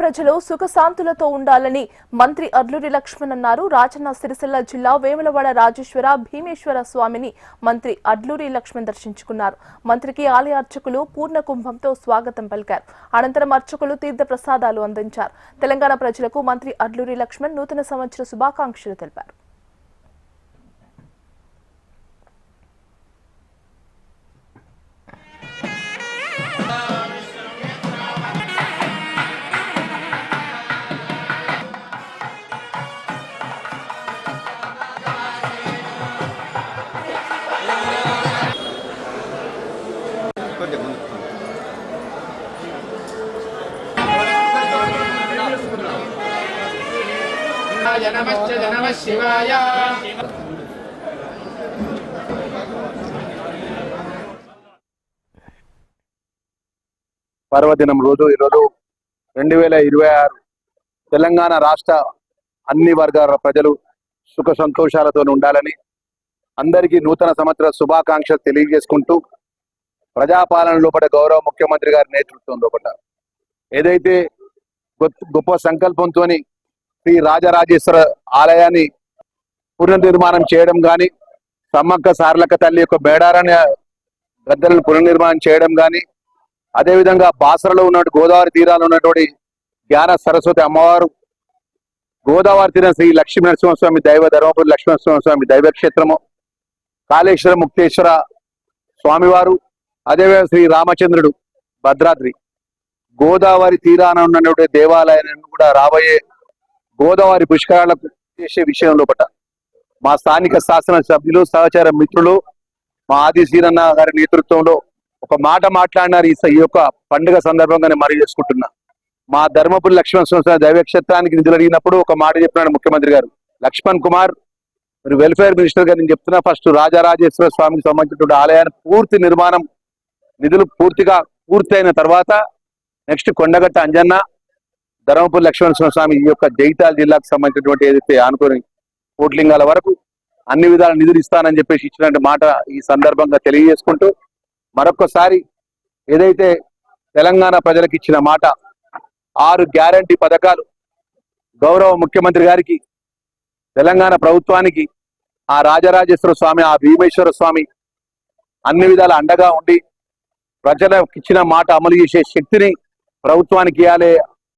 ప్రజలు సుఖశాంతులతో ఉండాలని మంత్రి అడ్లూరి లక్ష్మణ్ అన్నారు. రాజన్న సిరిసిల్ల జిల్లా వేములవాడ రాజేశ్వర భీమేశ్వర స్వామిని మంత్రి అడ్లూరి లక్ష్మణ్ దర్శించుకున్నారు. మంత్రికి ఆలయ అర్చకులు పూర్ణ కుంభంతో స్వాగతం పలికారు. అనంతరం అర్చకులు తీర్థ ప్రసాదాలు అందించారు. తెలంగాణ ప్రజలకు మంత్రి అడ్లూరి లక్ష్మణ్ నూతన సంవత్సర శుభాకాంక్షలు తెలిపారు. నమః శివాయ. పర్వదినం రోజు ఈరోజు 2026 తెలంగాణ రాష్ట్ర అన్ని వర్గాల ప్రజలు సుఖ సంతోషాలతో ఉండాలని అందరికీ నూతన సంవత్సర శుభాకాంక్షలు తెలియజేసుకుంటూ ప్రజాపాలన లోపల గౌరవ ముఖ్యమంత్రి గారి నేతృత్వం లోపల ఏదైతే గొప్ప సంకల్పంతో శ్రీ రాజరాజేశ్వర ఆలయాన్ని పునర్నిర్మాణం చేయడం కానీ, సమ్మక్క సారలక్క తల్లి యొక్క బేడారాన్ని గద్దలను పునర్నిర్మాణం చేయడం కానీ, అదేవిధంగా బాసరలో ఉన్న గోదావరి తీరాలు ఉన్నటువంటి జ్ఞాన సరస్వతి అమ్మవారు, గోదావరి తీరం శ్రీ లక్ష్మీ నరసింహస్వామి దైవ ధర్మపురి లక్ష్మీనరసింహస్వామి దైవక్షేత్రము, కాళేశ్వర ముక్తేశ్వర స్వామివారు, అదేవిధంగా శ్రీ రామచంద్రుడు భద్రాద్రి, గోదావరి తీరాన ఉన్నటువంటి దేవాలయాన్ని కూడా రాబోయే గోదావరి పుష్కరాలకు చేసే విషయంలో పట్ల మా స్థానిక శాసనసభ్యులు, సహచార మిత్రులు, మా ఆది శ్రీరన్న గారి నేతృత్వంలో ఒక మాట మాట్లాడినారు. ఈ యొక్క పండుగ సందర్భంగానే మరి చేసుకుంటున్నా. మా ధర్మపురి లక్ష్మణ దైవక్షేత్రానికి నిధులు అడిగినప్పుడు ఒక మాట చెప్పినాడు ముఖ్యమంత్రి గారు, లక్ష్మణ్ కుమార్ మీరు వెల్ఫేర్ మినిస్టర్ గారు నేను చెప్తున్నా, ఫస్ట్ రాజరాజేశ్వర స్వామికి సంబంధించినటువంటి ఆలయాన్ని పూర్తి నిర్మాణం నిధులు పూర్తయిన తర్వాత నెక్స్ట్ కొండగట్ట అంజన్న, ధర్మపురి లక్ష్మణ స్వామి ఈ యొక్క జైతాల్ జిల్లాకు సంబంధించినటువంటి ఏదైతే ఆనుకొని కోట్లింగాల వరకు అన్ని విధాల నిధులు ఇస్తానని చెప్పేసి ఇచ్చినటువంటి మాట ఈ సందర్భంగా తెలియజేసుకుంటూ, మరొకసారి ఏదైతే తెలంగాణ ప్రజలకు ఇచ్చిన మాట 6 గ్యారంటీ పథకాలు గౌరవ ముఖ్యమంత్రి గారికి, తెలంగాణ ప్రభుత్వానికి ఆ రాజరాజేశ్వర స్వామి, ఆ భీమేశ్వర స్వామి అన్ని విధాల అండగా ఉండి ప్రజలకు ఇచ్చిన మాట అమలు చేసే శక్తిని ప్రభుత్వానికి ఇవ్వాలి.